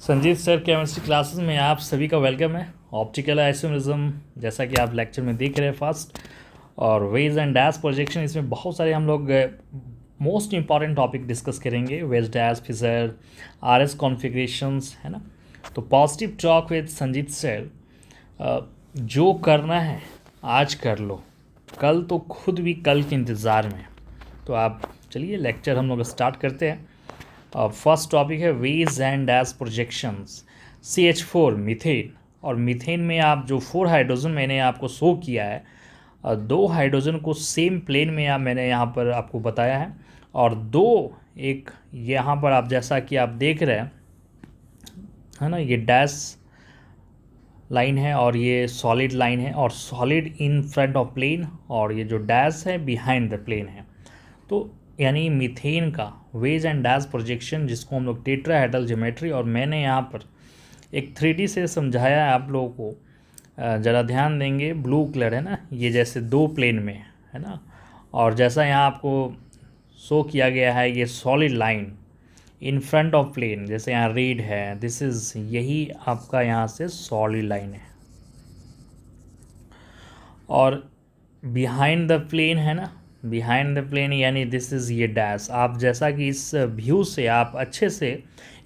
Sanjeet sir chemistry classes में आप सभी का वेलकम है। ऑप्टिकल आइसोमेरिज्म जैसा कि आप लेक्चर में देख रहे हैं फर्स्ट, और वेज एंड डैश प्रोजेक्शन, इसमें बहुत सारे हम लोग मोस्ट इंपॉर्टेंट टॉपिक डिस्कस करेंगे। वेज डैश, फिजर, आरएस कॉन्फ़िगरेशंस, है ना। तो positive talk with Sanjeet sir. जो करना है आज कर लो, कल तो खुद भी कल के इंतज़ार में। तो आप चलिए लेक्चर हम लोग स्टार्ट करते हैं। फर्स्ट टॉपिक है wedge and dash projections. CH4 methane, और मीथेन में आप जो 4 हाइड्रोजन मैंने आपको शो किया है, 2 हाइड्रोजन को सेम प्लेन में मैंने यहाँ पर आपको बताया है, और एक यहाँ पर आप जैसा कि आप देख रहे हैं, है ना, ये डैश लाइन है और ये सॉलिड लाइन है, और solid in front of plane, और ये जो डैश है बिहाइंड द प्लेन है। तो यानी मीथेन का वेज एंड डैश प्रोजेक्शन, जिसको हम लोग टेट्राहेड्रल ज्योमेट्री, और मैंने यहाँ पर एक 3D से समझाया है आप लोगों को। ज़रा ध्यान देंगे, ब्लू कलर है ना, ये जैसे 2 प्लेन में है ना, और जैसा यहाँ आपको शो किया गया है ये solid line in front of plane, जैसे यहाँ रेड है, दिस इज़, यही आपका यहाँ से सॉलिड लाइन है, और बिहाइंड द प्लेन है ना, बिहाइंड द प्लेन यानी दिस इज़ ये डैश। आप जैसा कि इस व्यू से आप अच्छे से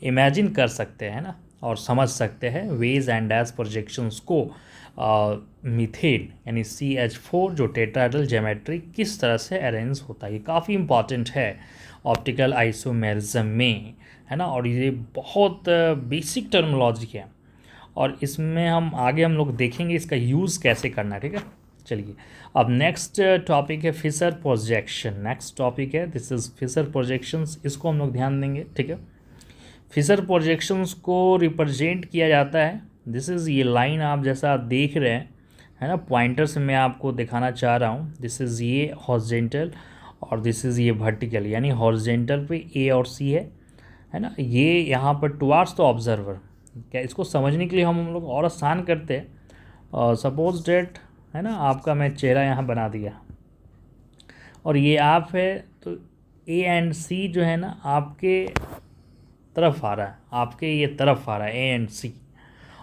इमेजिन कर सकते हैं ना, और समझ सकते हैं वेज एंड डैश प्रोजेक्शंस को। मीथेन यानी CH4 जो टेट्राहेड्रल ज्योमेट्री किस तरह से अरेंज होता है, ये काफ़ी इंपॉर्टेंट है ऑप्टिकल आइसोमेरिज्म में, है ना। और ये बहुत बेसिक टर्मिनोलॉजी है, और इसमें हम लोग देखेंगे इसका यूज़ कैसे करना है, ठीक है। चलिए, अब नेक्स्ट टॉपिक है फिशर प्रोजेक्शन। नेक्स्ट टॉपिक है दिस इज़ फिशर प्रोजेक्शंस, इसको हम लोग ध्यान देंगे, ठीक है। फिशर प्रोजेक्शंस को रिप्रेजेंट किया जाता है, दिस इज़ ये लाइन आप जैसा आप देख रहे हैं, है ना, पॉइंटर से मैं आपको दिखाना चाह रहा हूँ। दिस इज़ ये हॉरिजॉन्टल, और दिस इज़ ये वर्टिकल, यानी हॉरिजॉन्टल पे A और C है ना। ये यहाँ पर टुवार्ड्स द ऑब्जर्वर। क्या इसको समझने के लिए हम लोग और आसान करते हैं। सपोज डेट, है ना, आपका मैं चेहरा यहाँ बना दिया, और ये आप है, तो A एंड C जो है ना आपके तरफ आ रहा है, आपके ये तरफ आ रहा है A एंड C,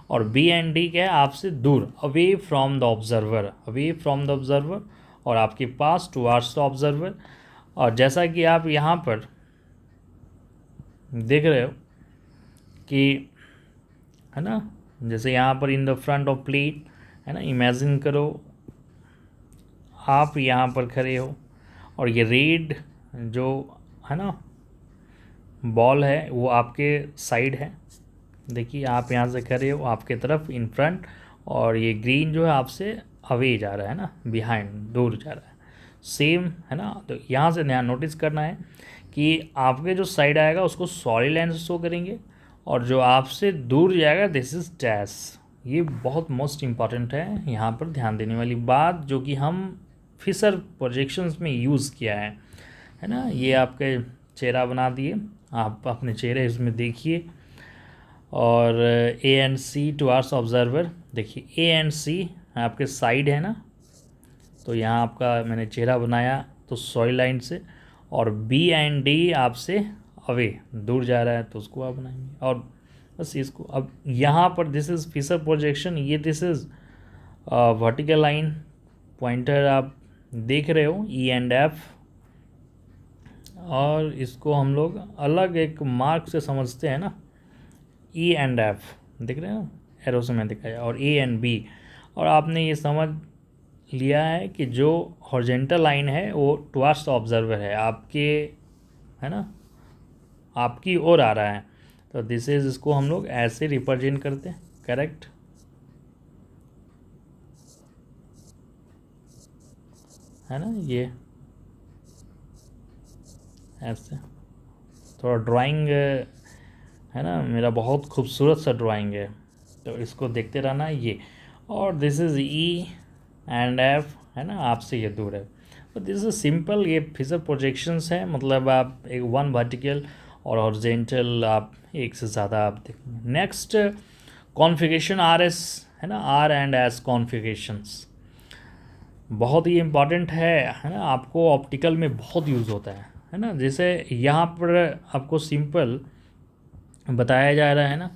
और B एंड D क्या है, आपसे दूर, away from the observer, away from the observer, और आपके पास टुवार्ड्स द ऑब्जर्वर। और जैसा कि आप यहाँ पर देख रहे हो कि, है ना, जैसे यहाँ पर in the front of plane, है ना, इमेजिन करो आप यहाँ पर खड़े हो, और ये रेड जो है ना बॉल है वो आपके साइड है। देखिए आप यहाँ से खड़े हो, आपके तरफ इन फ्रंट, और ये ग्रीन जो है आपसे अवे जा रहा है ना, बिहाइंड, दूर जा रहा है, सेम, है ना। तो यहाँ से ध्यान नोटिस करना है कि आपके जो साइड आएगा उसको सॉलिड लाइन से शो करेंगे, और जो आपसे दूर जाएगा दिस इज डैश। ये बहुत मोस्ट इम्पॉर्टेंट है, यहाँ पर ध्यान देने वाली बात, जो कि हम फिशर प्रोजेक्शंस में यूज़ किया है ना। ये आपके चेहरा बना दिए, आप अपने चेहरे इसमें देखिए, और A and C towards observer, देखिए A एंड C आपके साइड है ना, तो यहाँ आपका मैंने चेहरा बनाया तो सॉलिड लाइन से, और B एंड D आपसे अवे, दूर जा रहा है, तो उसको आप बनाएंगे, और बस इसको। अब यहाँ पर दिस इज़ फिशर प्रोजेक्शन, ये this is vertical line, pointer आप देख रहे हो E एंड F, और इसको हम लोग अलग एक मार्क से समझते हैं ना, E एंड F, देख रहे हो एरो से मैं दिखाया, और A एंड B, और आपने ये समझ लिया है कि जो हॉरिजॉन्टल लाइन है वो टुवार्ड्स द ऑब्जर्वर है, आपके, है ना, आपकी ओर आ रहा है, तो दिस इज, इसको हम लोग ऐसे रिप्रेजेंट करते हैं, करेक्ट, है ना। ये ऐसे थोड़ा ड्राइंग, है ना, मेरा बहुत खूबसूरत सा ड्राइंग है, तो इसको देखते रहना ये, और this is E and F, है ना, आपसे ये दूर है, तो दिस इज सिंपल, ये फिशर प्रोजेक्शंस है, मतलब आप एक 1 वर्टिकल और हॉरिजॉन्टल आप एक से ज़्यादा आप देखेंगे। नेक्स्ट कॉन्फ़िगरेशन RS, है ना, R एंड S कॉन्फ़िगरेशंस बहुत ही इम्पॉर्टेंट है ना, आपको ऑप्टिकल में बहुत यूज़ होता है ना। जैसे यहाँ पर आपको सिंपल बताया जा रहा है ना,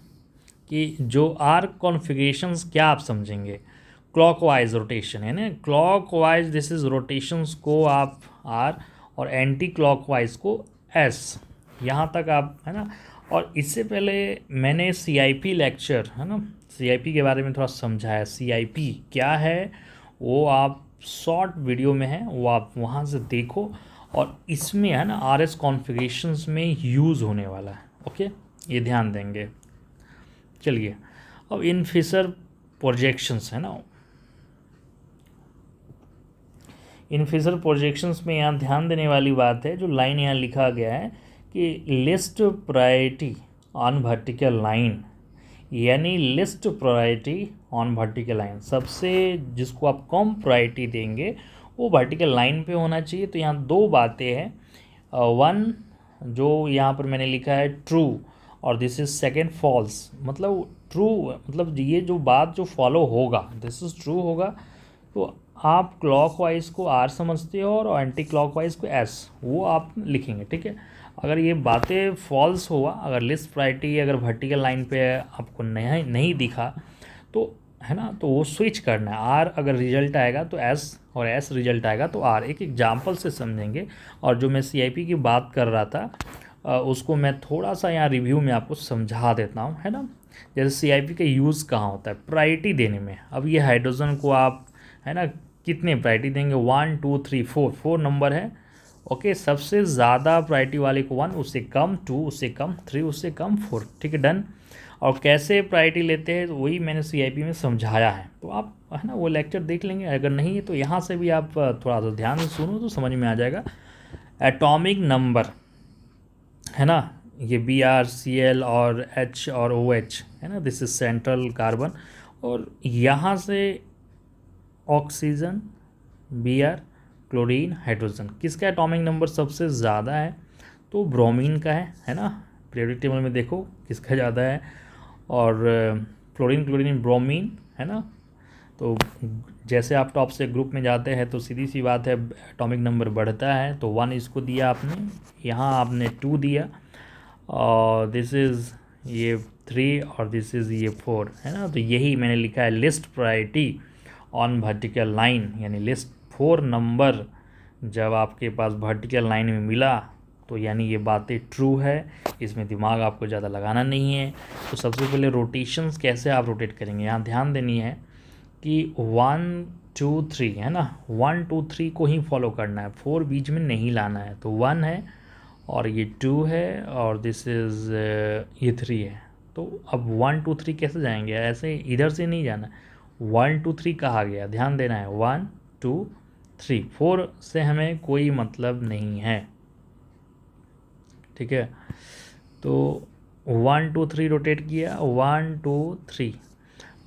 कि जो आर कॉन्फ़िगरेशंस क्या आप समझेंगे, क्लॉकवाइज रोटेशन है ना, क्लॉकवाइज दिस इज रोटेशंस को आप आर और एंटी क्लॉकवाइज को एस, यहाँ तक आप है ना। और इससे पहले मैंने सीआईपी लेक्चर है ना, सीआईपी के बारे में थोड़ा समझाया, सीआईपी क्या है वो आप शॉर्ट वीडियो में है, वो आप वहाँ से देखो। और इसमें है ना आरएस कॉन्फ़िगरेशंस में यूज़ होने वाला है, ओके, ये ध्यान देंगे। चलिए अब इन फिशर प्रोजेक्शंस है ना, इन फिशर प्रोजेक्शंस में यहाँ ध्यान देने वाली बात है, जो लाइन यहाँ लिखा गया है कि list priority on vertical line, यानी list priority on vertical line, सबसे जिसको आप कम प्रायोरिटी देंगे वो वर्टिकल लाइन पे होना चाहिए। तो यहाँ दो बातें हैं, वन जो यहाँ पर मैंने लिखा है ट्रू, और दिस इज सेकेंड फॉल्स। मतलब ट्रू मतलब ये जो बात जो फॉलो होगा दिस इज ट्रू होगा, तो आप क्लॉकवाइज को आर समझते हो और एंटी क्लॉकवाइज को एस, वो आप लिखेंगे, ठीक है। अगर ये बातें फॉल्स हुआ, अगर लिस्ट प्रायोरिटी अगर वर्टिकल लाइन पे आपको नहीं दिखा तो है ना, तो वो स्विच करना है, आर अगर रिजल्ट आएगा तो एस और एस रिजल्ट आएगा तो आर। एक एग्जांपल से समझेंगे। और जो मैं सीआईपी की बात कर रहा था उसको मैं थोड़ा सा यहाँ रिव्यू में आपको समझा देता हूँ, है ना। जैसे सीआईपी का यूज़ कहाँ होता है, प्रायोरिटी देने में। अब ये हाइड्रोजन को आप है ना कितने प्रायोरिटी देंगे, 1 2 3 4, 4 नंबर है, ओके। सबसे ज़्यादा प्रायोरिटी वाले को 1, उससे कम 2, उससे कम 3, उससे कम 4, ठीक है, डन। और कैसे प्रायोरिटी लेते हैं वही मैंने सीआईपी में समझाया है, तो आप है ना वो लेक्चर देख लेंगे। अगर नहीं है तो यहाँ से भी आप थोड़ा सा ध्यान से सुनो तो समझ में आ जाएगा। एटॉमिक नंबर है ना, ये BrCl और H और OH है ना, दिस इज सेंट्रल कार्बन, और यहाँ से ऑक्सीजन, Br, क्लोरीन, हाइड्रोजन, किसका एटॉमिक नंबर सबसे ज़्यादा है, तो ब्रोमीन का है ना। पीरियोडिक टेबल में देखो किसका ज़्यादा है, और क्लोरीन ब्रोमीन है ना। तो जैसे आप टॉप से ग्रुप में जाते हैं तो सीधी सी बात है एटॉमिक नंबर बढ़ता है। तो 1 इसको दिया आपने, यहाँ आपने 2 दिया, और दिस इज़ ये 3 और दिस इज़ ये 4 है ना। तो यही मैंने लिखा है list priority on vertical line, यानी लिस्ट 4 नंबर जब आपके पास वर्टिकल लाइन में मिला तो यानी ये बातें ट्रू है, इसमें दिमाग आपको ज़्यादा लगाना नहीं है। तो सबसे पहले रोटेशंस कैसे आप रोटेट करेंगे, यहाँ ध्यान देनी है कि 1 2 3 है ना, 1 2 3 को ही फॉलो करना है, 4 बीच में नहीं लाना है। तो 1 है और ये 2 है और दिस इज़ ये 3 है। तो अब 1 2 3 कैसे जाएंगे, ऐसे इधर से नहीं जाना, 1 2 3 कहा गया, ध्यान देना है, 1 2 3, 4 से हमें कोई मतलब नहीं है, ठीक है। तो 1 2 3 रोटेट किया, 1 2 3,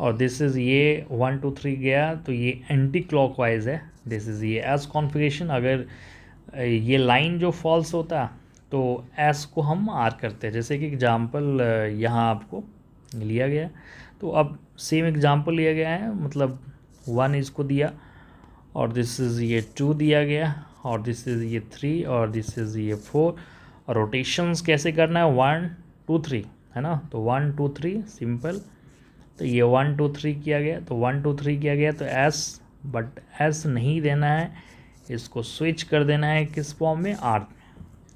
और दिस इज़ ये 1 2 3 गया तो ये एंटी क्लॉकवाइज है, दिस इज़ ये एस कॉन्फ़िगरेशन। अगर ये लाइन जो फॉल्स होता तो एस को हम आर करते हैं। जैसे कि एग्जांपल यहाँ आपको लिया गया, तो अब सेम एग्जांपल लिया गया है, मतलब 1 इसको दिया और दिस इज़ ये 2 दिया गया और दिस इज़ ये 3 और दिस इज़ ये 4। और रोटेशंस कैसे करना है, 1 2 3 है ना, तो 1 2 3 सिंपल। तो ये 1 2 3 किया गया, तो 1 2 3 किया गया तो एस, बट एस नहीं देना है, इसको स्विच कर देना है किस फॉर्म में, आर में।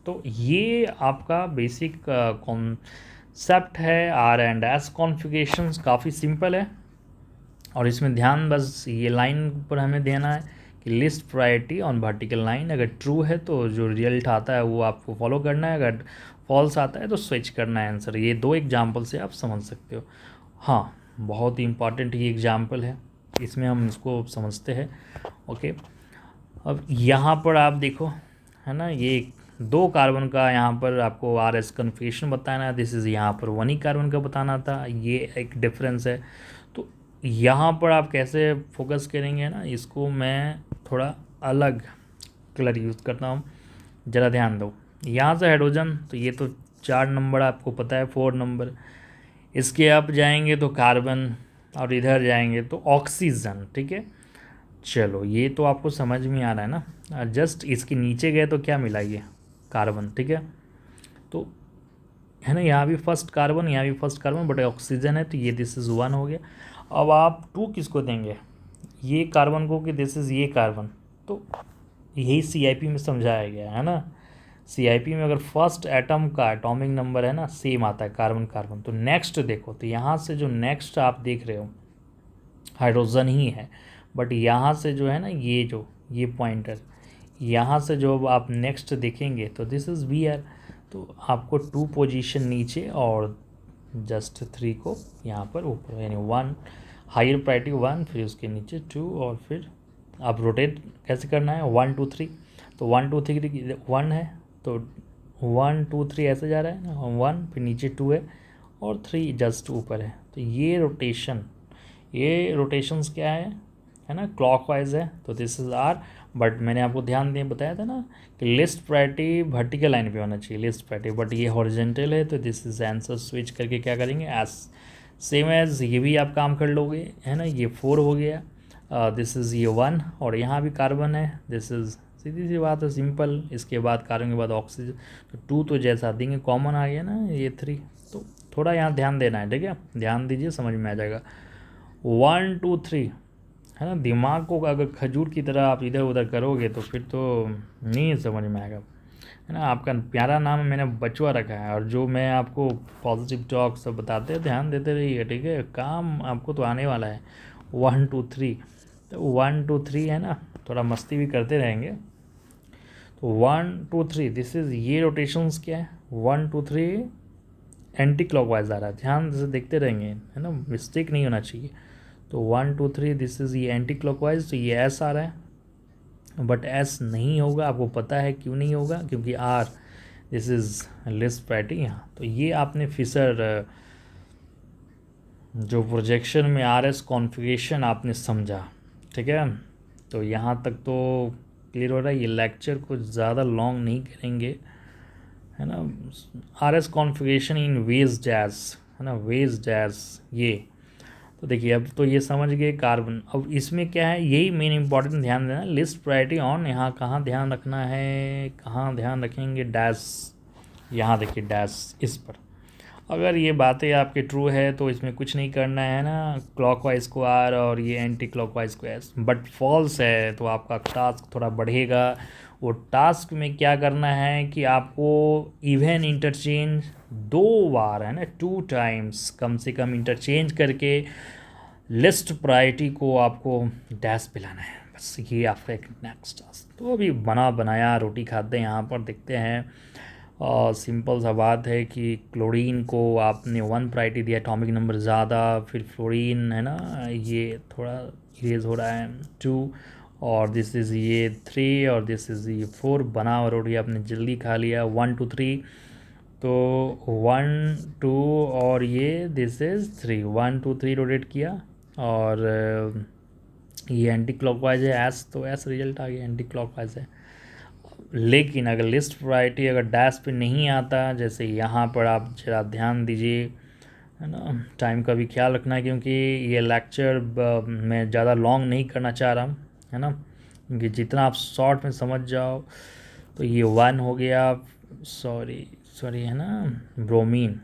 तो ये आपका बेसिक कॉन्सेप्ट है। आर एंड एस कॉन्फ़िगरेशंस काफ़ी सिंपल है, और इसमें ध्यान बस ये लाइन पर हमें देना है कि list priority on vertical line, अगर ट्रू है तो जो रिजल्ट आता है वो आपको फॉलो करना है, अगर फॉल्स आता है तो स्विच करना है आंसर। ये 2 एग्जाम्पल से आप समझ सकते हो। हाँ, बहुत ही इम्पॉर्टेंट ये एग्जाम्पल है, इसमें हम इसको समझते हैं, ओके। अब यहाँ पर आप देखो है ना, ये 2 कार्बन का यहाँ पर आपको आर एस कन्फिगरेशन बताना है, दिस इज़ यहाँ पर 1 ही कार्बन का बताना था, ये एक डिफरेंस है। तो यहाँ पर आप कैसे फोकस करेंगे ना, इसको मैं थोड़ा अलग कलर यूज़ करता हूँ, ज़रा ध्यान दो। यहाँ से हाइड्रोजन, तो ये तो 4 नंबर आपको पता है, 4 नंबर, इसके आप जाएंगे तो कार्बन, और इधर जाएंगे तो ऑक्सीजन, ठीक है। चलो ये तो आपको समझ में आ रहा है ना। जस्ट इसके नीचे गए तो क्या मिला, ये कार्बन, ठीक है। तो है ना, यहाँ भी फर्स्ट कार्बन, यहाँ भी फर्स्ट कार्बन, बट ऑक्सीजन है, तो ये दिस इज़ 1 हो गया। अब आप 2 किसको देंगे, ये कार्बन को, कि दिस इज़ ये कार्बन, तो यही CIP में समझाया गया है ना। CIP में अगर फर्स्ट एटम का एटॉमिक नंबर है ना सेम आता है कार्बन कार्बन, तो नेक्स्ट देखो, तो यहाँ से जो नेक्स्ट आप देख रहे हो हाइड्रोजन ही है, बट यहाँ से जो है ना ये पॉइंटर, यहाँ से जो आप नेक्स्ट देखेंगे तो दिस इज़ Br, तो आपको 2 पोजीशन नीचे और जस्ट 3 को यहाँ पर ऊपर, यानी 1 हायर प्रायोरिटी 1, फिर उसके नीचे 2, और फिर आप रोटेट कैसे करना है 1 2 3, तो 1 2 3 1 है, तो 1 2 3 ऐसे जा रहा है ना, 1 फिर नीचे 2 है और 3 जस्ट ऊपर है। तो ये रोटेशंस क्या है ना, क्लॉकवाइज है, तो दिस इज़ R। बट मैंने आपको ध्यान दिए बताया था ना कि लिस्ट प्रायोरिटी वर्टिकल लाइन पे होना चाहिए लिस्ट प्रायोरिटी, बट ये हॉरिजेंटल है, तो दिस इज आंसर। स्विच करके क्या करेंगे, एज सेम एज ये भी आप काम कर लोगे, है ना। ये 4 हो गया, दिस इज़ ये 1, और यहाँ भी कार्बन है, दिस इज़ सीधी सी बात है, सिंपल। इसके बाद कार्बन के बाद ऑक्सीजन, तो 2 तो जैसा देंगे कॉमन आ गया ना, ये 3, तो थोड़ा यहाँ ध्यान देना है, ठीक है, ध्यान दीजिए, समझ में आ जाएगा। 1 2 3 है ना, दिमाग को अगर खजूर की तरह आप इधर उधर करोगे तो फिर तो नहीं समझ में आएगा, है ना। आपका प्यारा नाम मैंने बचुआ रखा है, और जो मैं आपको पॉजिटिव टॉक सब बताते हैं, ध्यान देते रहिए, ठीक है, काम आपको तो आने वाला है। 1 2 3, तो 1 2 3 है ना, थोड़ा मस्ती भी करते रहेंगे। तो 1 2 3 दिस इज़, ये रोटेशंस क्या है, 1 2 3 एंटी क्लॉकवाइज आ रहा है, ध्यान से देखते रहेंगे, है ना, मिस्टेक नहीं होना चाहिए। तो 1 2 3 दिस इज़ ये एंटी क्लॉकवाइज, तो ये S आ रहा है, बट S नहीं होगा, आपको पता है क्यों नहीं होगा, क्योंकि R this is list priority यहाँ। तो ये आपने फिशर जो प्रोजेक्शन में RS कॉन्फ़िगरेशन आपने समझा, ठीक है। तो यहाँ तक तो क्लियर हो रहा है, ये लेक्चर कुछ ज़्यादा लॉन्ग नहीं करेंगे, है ना। RS कॉन्फ़िगरेशन इन वेज डैश, है ना, वेज डैश ये, तो देखिए अब तो ये समझ गए कार्बन। अब इसमें क्या है, यही मेन इंपॉर्टेंट ध्यान देना, लिस्ट प्रायोरिटी ऑन, यहाँ कहाँ ध्यान रखना है, कहाँ ध्यान रखेंगे, डैश, यहाँ देखिए डैश, इस पर। अगर ये बातें आपके ट्रू है तो इसमें कुछ नहीं करना है ना, क्लॉकवाइज को R और ये एंटी क्लॉकवाइज को S। बट फॉल्स है तो आपका टास्क थोड़ा बढ़ेगा। वो टास्क में क्या करना है कि आपको इवन इंटरचेंज 2 बार, है ना, 2 टाइम्स कम से कम इंटरचेंज करके लिस्ट प्रायोरिटी को आपको डैश पिलाना है, बस ये आपका एक नेक्स्ट टास्क। तो अभी बना बनाया रोटी खाते हैं, यहाँ पर देखते हैं। सिंपल सा बात है कि क्लोरीन को आपने 1 प्रायोरिटी दिया, एटॉमिक नंबर ज़्यादा, फिर फ्लोरीन, है ना, ये थोड़ा इरेज हो रहा है 2, और दिस इज़ ये 3, और दिस इज़ ये 4। बना हुआ रोटी आपने जल्दी खा लिया, 1 2 3, तो 1 2 और ये दिस इज़ 3, 1 2 3 रोटेट किया, और ये एंटी क्लॉकवाइज है S, तो S रिजल्ट आ गया, एंटी क्लॉकवाइज है। लेकिन अगर लिस्ट प्रायोरिटी अगर डैश पे नहीं आता, जैसे यहाँ पर आप जरा ध्यान दीजिए, है ना, टाइम का भी ख्याल रखना है, क्योंकि ये लेक्चर मैं ज़्यादा लॉन्ग नहीं करना चाह रहा हूँ, है ना, क्योंकि जितना आप शॉर्ट में समझ जाओ। तो ये 1 हो गया, सॉरी है ना, ब्रोमीन।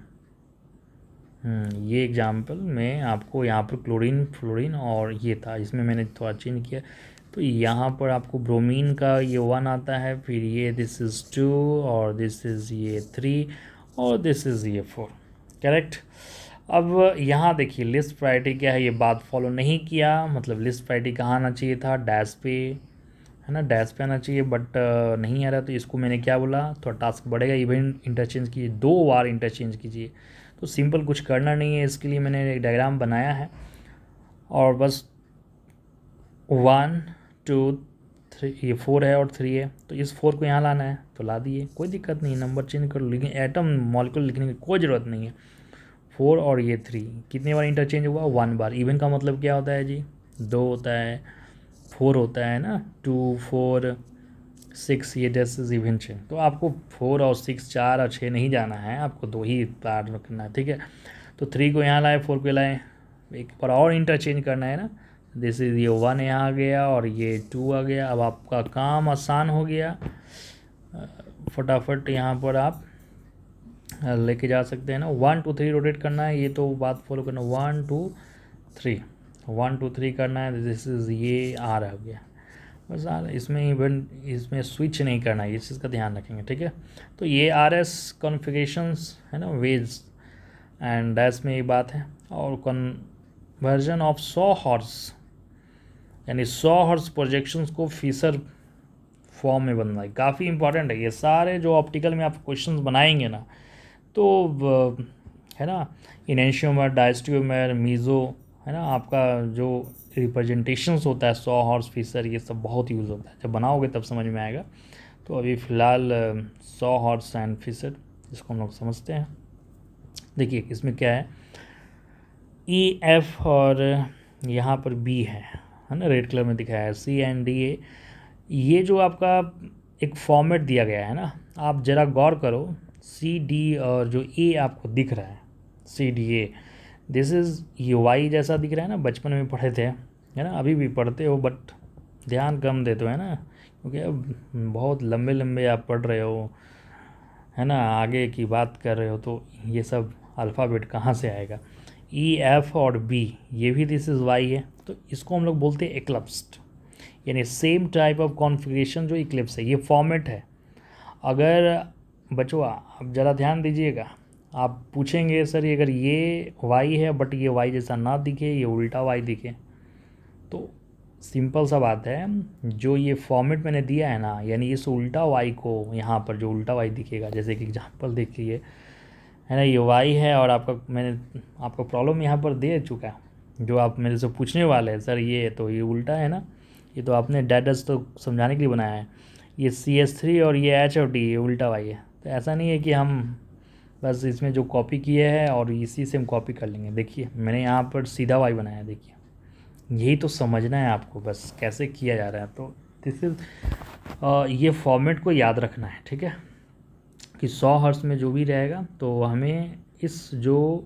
ये एग्जाम्पल में आपको यहाँ पर क्लोरीन फ्लोरीन और ये था, इसमें मैंने थोड़ा चेंज किया, तो यहाँ पर आपको ब्रोमीन का ये 1 आता है, फिर ये दिस इज़ 2, और दिस इज़ ये 3, और दिस इज़ ये 4, करेक्ट। अब यहाँ देखिए लिस्ट प्रायोरिटी क्या है, ये बात फॉलो नहीं किया, मतलब लिस्ट प्रायोरिटी कहाँ आना चाहिए था, डैश पे, है ना, डैश पे आना चाहिए, बट नहीं आ रहा, तो इसको मैंने क्या बोला, थोड़ा टास्क बढ़ेगा, इवन इंटरचेंज कीजिए, 2 बार इंटरचेंज कीजिए। तो सिंपल कुछ करना नहीं है, इसके लिए मैंने एक डायग्राम बनाया है, और बस 1 2 3, ये 4 है और 3 है, तो इस 4 को यहाँ लाना है, तो ला दिए, कोई दिक्कत नहीं, नंबर चेंज कर लो, लेकिन एटम मॉलिक्यूल लिखने की कोई ज़रूरत नहीं है। 4 और ये 3 कितने बार इंटरचेंज हुआ, 1 बार। इवन का मतलब क्या होता है जी, 2 होता है, 4 होता है ना, 2 4 6, ये दिस इज इवन चेन। तो आपको 4 और 6 4 और 6 नहीं जाना है, आपको 2 ही बार रखना है, ठीक है। तो 3 को यहाँ लाए, 4 को लाए, एक बार और इंटरचेंज करना है ना, दिस इज ये 1 यहाँ आ गया और ये 2 आ गया। अब आपका काम आसान हो गया, फटाफट यहाँ पर आप लेके जा सकते हैं ना। 1 2 3 रोटेट करना है, ये तो बात फॉलो करना। 1 2 3, 1 2 3 करना है। दिस इज़ ये आ रहा हो गया बस आ रहा है। इसमें इवन इसमें स्विच नहीं करना है, इस चीज़ का ध्यान रखेंगे, ठीक है। तो ये RS कॉन्फ़िगरेशंस है ना, वेज एंड डैश में ये बात है। और कन्वर्जन ऑफ 100 हॉर्स, यानी 100 हॉर्स प्रोजेक्शंस को फीचर फॉर्म में बनना है, काफ़ी इंपॉर्टेंट है। ये सारे जो ऑप्टिकल में आप क्वेश्चंस बनाएंगे ना, तो है ना, इनेंशियोमर, डायस्टियोमर, मीज़ो, है ना, आपका जो रिप्रेजेंटेशंस होता है 100 हॉर्स फीचर, ये सब बहुत यूज़ होता है। जब बनाओगे तब समझ में आएगा। तो अभी फ़िलहाल 100 हॉर्स एंड फीचर, इसको हम लोग समझते हैं। देखिए इसमें क्या है, EF और यहाँ पर B है ना, रेड कलर में दिखाया है, C and D। ये जो आपका एक फॉर्मेट दिया गया है ना, आप ज़रा गौर करो, CD और जो A आपको दिख रहा है, CDA, दिस इज़ UI जैसा दिख रहा है ना, बचपन में पढ़े थे, है ना, अभी भी पढ़ते हो बट ध्यान कम देते हो, है ना, क्योंकि अब बहुत लंबे लंबे आप पढ़ रहे हो, है ना, आगे की बात कर रहे हो, तो ये सब अल्फ़ाबेट कहाँ से आएगा। EF और B, ये भी दिस इज़ Y है, तो इसको हम लोग बोलते हैं एक्लिप्स्ड, यानी सेम टाइप ऑफ कॉन्फ़िगरेशन जो इक्लिप्स है, ये फॉर्मेट है। अगर बच्चों आप ज़रा ध्यान दीजिएगा, आप पूछेंगे सर ये अगर ये Y है बट ये Y जैसा ना दिखे, ये उल्टा Y दिखे, तो सिंपल सा बात है, जो ये फॉर्मेट मैंने दिया है ना, यानी इस उल्टा Y को यहाँ पर जो उल्टा Y दिखेगा, जैसे कि एग्जांपल देखिए, है ना, ये Y है और आपका मैंने आपको प्रॉब्लम यहाँ पर दे चुका है, जो आप मेरे से पूछने वाले हैं सर ये तो ये उल्टा है ना, ये तो आपने डायडस तो समझाने के लिए बनाया है, ये CS3 और ये H और D ये उल्टा Y है। तो ऐसा नहीं है कि हम बस इसमें जो कॉपी किए हैं और इसी से हम कॉपी कर लेंगे। देखिए मैंने यहाँ पर सीधा Y बनाया है, देखिए यही तो समझना है आपको, बस कैसे किया जा रहा है। तो दिस इज़ ये फॉर्मेट को याद रखना है, ठीक है, कि 100 हर्ट्ज़ में जो भी रहेगा तो हमें इस जो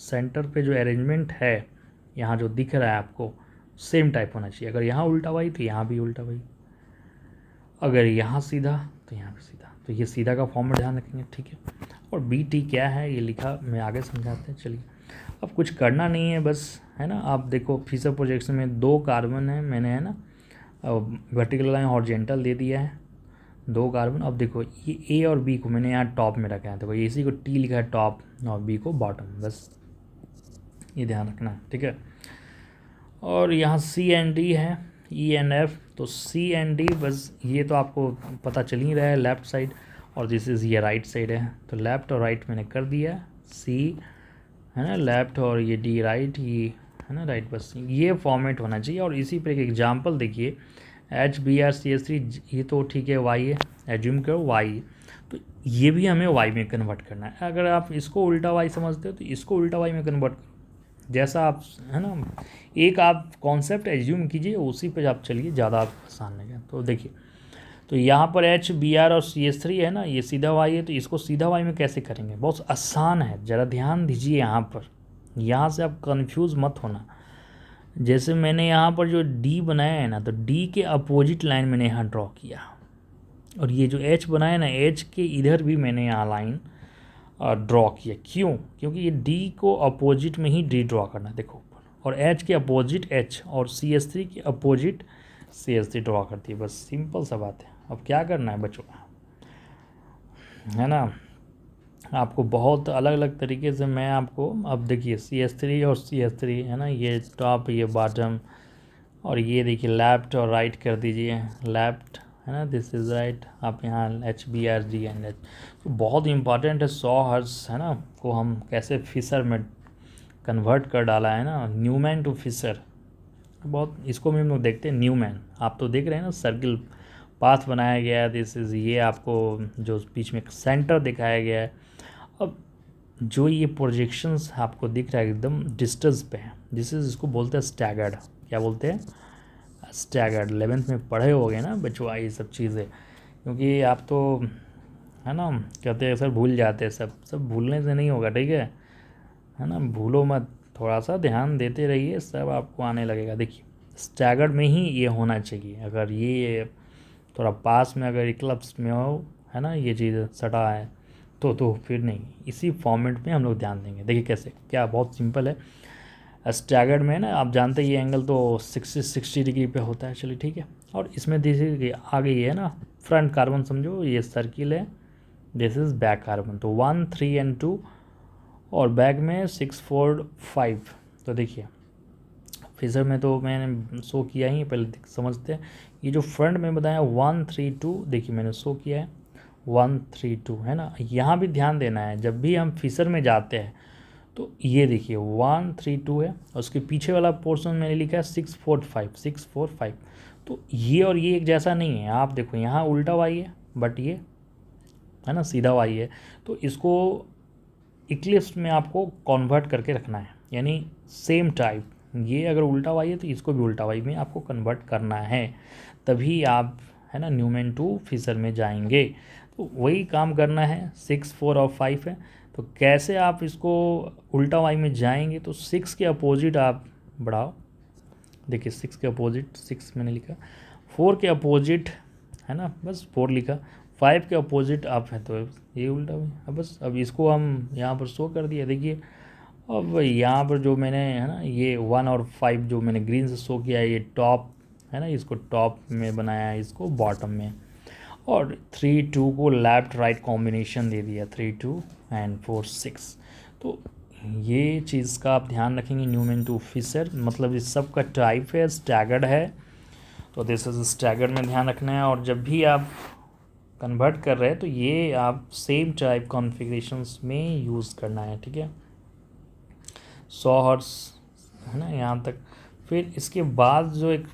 सेंटर पे जो अरेंजमेंट है यहाँ जो दिख रहा है आपको, सेम टाइप होना चाहिए। अगर यहाँ उल्टा वाई तो यहाँ भी उल्टा वाई, अगर यहाँ सीधा तो यहाँ भी सीधा, तो ये सीधा का फॉर्मेट ध्यान रखेंगे, ठीक है। और BT क्या है ये लिखा, मैं आगे समझाते हैं, चलिए। अब कुछ करना नहीं है बस, है ना, आप देखो फीचर प्रोजेक्शन में 2 कार्बन है, मैंने है ना वर्टिकल लाइन हॉरिजॉन्टल दे दिया है, 2 कार्बन। अब देखो ये A और B को मैंने यहाँ टॉप में रखा है, देखो इसी को T लिखा है टॉप और B को बॉटम, बस ये ध्यान रखना है, ठीक है। और यहाँ C and D है, E and F, तो C and D बस ये तो आपको पता चल ही रहा है, लेफ़्ट साइड, और दिस इज़ ये राइट साइड है, तो लेफ़्ट और राइट मैंने कर दिया। C है ना लेफ़्ट और ये D राइट, ये है ना राइट, बस ये फॉर्मेट होना चाहिए। और इसी पर एक एग्जांपल देखिए, HBr CS3, ये तो ठीक है Y है, एज्यूम करो Y, तो ये भी हमें Y में कन्वर्ट करना है। अगर आप इसको उल्टा Y समझते हो तो इसको उल्टा Y में कन्वर्ट करो, जैसा आप, है ना, एक आप कॉन्सेप्ट एज्यूम कीजिए, उसी पे आप चलिए, ज़्यादा आसान लगेगा। तो देखिए, तो यहाँ पर HBr और CS3 है ना, ये सीधा Y है, तो इसको सीधा Y में कैसे करेंगे, बहुत आसान है, ज़रा ध्यान दीजिए यहाँ पर, यहाँ से आप कंफ्यूज मत होना। जैसे मैंने यहाँ पर जो D बनाया है ना, तो D के अपोजिट लाइन मैंने यहाँ ड्रॉ किया, और ये जो H बनाया ना, H के इधर भी मैंने यहाँ लाइन ड्रॉ किया। क्यों? क्योंकि ये D को अपोजिट में ही D ड्रॉ करना है, देखो ऊपर, और H के अपोजिट H और CS3 के अपोजिट CS3 ड्रॉ करती है, बस सिंपल सा बात है। अब क्या करना है बच्चों, है ना, आपको बहुत अलग अलग तरीके से मैं आपको, अब देखिए CS3 और CS3 है ना, ये टॉप ये बॉटम, और ये देखिए लेफ़्ट और राइट कर दीजिए, लेफ़्ट है ना, दिस इज़ राइट, आप यहाँ HBrG एंड H, तो बहुत इंपॉर्टेंट है 100 हर्ट्ज़ है ना, को हम कैसे फिशर में कन्वर्ट कर डाला है ना, न्यूमैन टू फिशर, बहुत इसको भी हम लोग देखते हैं। न्यूमैन आप तो देख रहे हैं ना, सर्किल पाथ बनाया गया है, दिस इज़ ये आपको जो बीच में सेंटर दिखाया गया है। अब जो ये प्रोजेक्शंस आपको दिख रहा है एकदम डिस्टेंस पे है, दिस इज़, इसको बोलते हैं स्टैगर्ड, क्या बोलते हैं, स्टैगर्ड। 11th में पढ़े होगे ना बच्चों ये सब चीज़ें, क्योंकि आप तो है ना कहते हैं सर भूल जाते हैं, सब भूलने से नहीं होगा, ठीक है ना, भूलो मत, थोड़ा सा ध्यान देते रहिए, सब आपको आने लगेगा। देखिए स्टैगर्ड में ही ये होना चाहिए, अगर ये थोड़ा पास में अगर इक्लिप्स में हो, है ना, ये चीज़ सटा है, तो फिर नहीं, इसी फॉर्मेट में हम लोग ध्यान देंगे। देखिए कैसे, क्या बहुत सिंपल है। स्टैगर्ड में ना आप जानते हैं ये एंगल तो 60 डिग्री पे होता है। चलिए ठीक है। और इसमें देखिए आगे ये है ना फ्रंट कार्बन, समझो ये सर्किल है, दिस इज़ बैक कार्बन। तो 1 3 एंड 2 और बैक में 6 4 5। तो देखिए फिजर में तो मैंने शो किया ही, पहले समझते हैं। ये जो फ्रंट में बताया 1 3 2, देखिए मैंने शो किया है 1 3 2 है ना। यहाँ भी ध्यान देना है, जब भी हम फिशर में जाते हैं तो ये देखिए 1 3 2 है, और उसके पीछे वाला पोर्शन मैंने लिखा है 6 4 5 6 4 5। तो ये और ये एक जैसा नहीं है। आप देखो यहाँ उल्टा वाई है, बट ये है ना सीधा वाई है। तो इसको इक्लिप्स में आपको कन्वर्ट करके रखना है, यानी सेम टाइप। ये अगर उल्टा वाई है तो इसको भी उल्टा वाई में आपको कन्वर्ट करना है, तभी आप है ना न्यूमेन टू फिशर में जाएंगे। तो वही काम करना है। 6 4 और 5 है, तो कैसे आप इसको उल्टा वाई में जाएंगे, तो 6 के अपोजिट आप बढ़ाओ। देखिए 6 के अपोजिट 6 मैंने लिखा, 4 के अपोजिट है ना, बस 4 लिखा, 5 के अपोजिट आप है तो ये उल्टा हुआ। अब बस अब इसको हम यहाँ पर शो कर दिया। देखिए अब यहाँ पर जो मैंने है ना ये 1 और 5 जो मैंने ग्रीन से शो किया है, ये टॉप है ना, इसको टॉप में बनाया है, इसको बॉटम में। और 3 2 को लेफ्ट राइट कॉम्बिनेशन दे दिया, 3 2 एंड 4 6। तो ये चीज़ का आप ध्यान रखेंगे। न्यूमेन टू फिशर मतलब इस सब का टाइप है, स्टैगर्ड है, तो दिस इज स्टैगर्ड में ध्यान रखना है। और जब भी आप कन्वर्ट कर रहे हैं तो ये आप सेम टाइप कॉन्फ़िगरेशंस में यूज़ करना है, ठीक है। 100 हर्ट्ज़ है ना यहाँ तक। फिर इसके बाद जो एक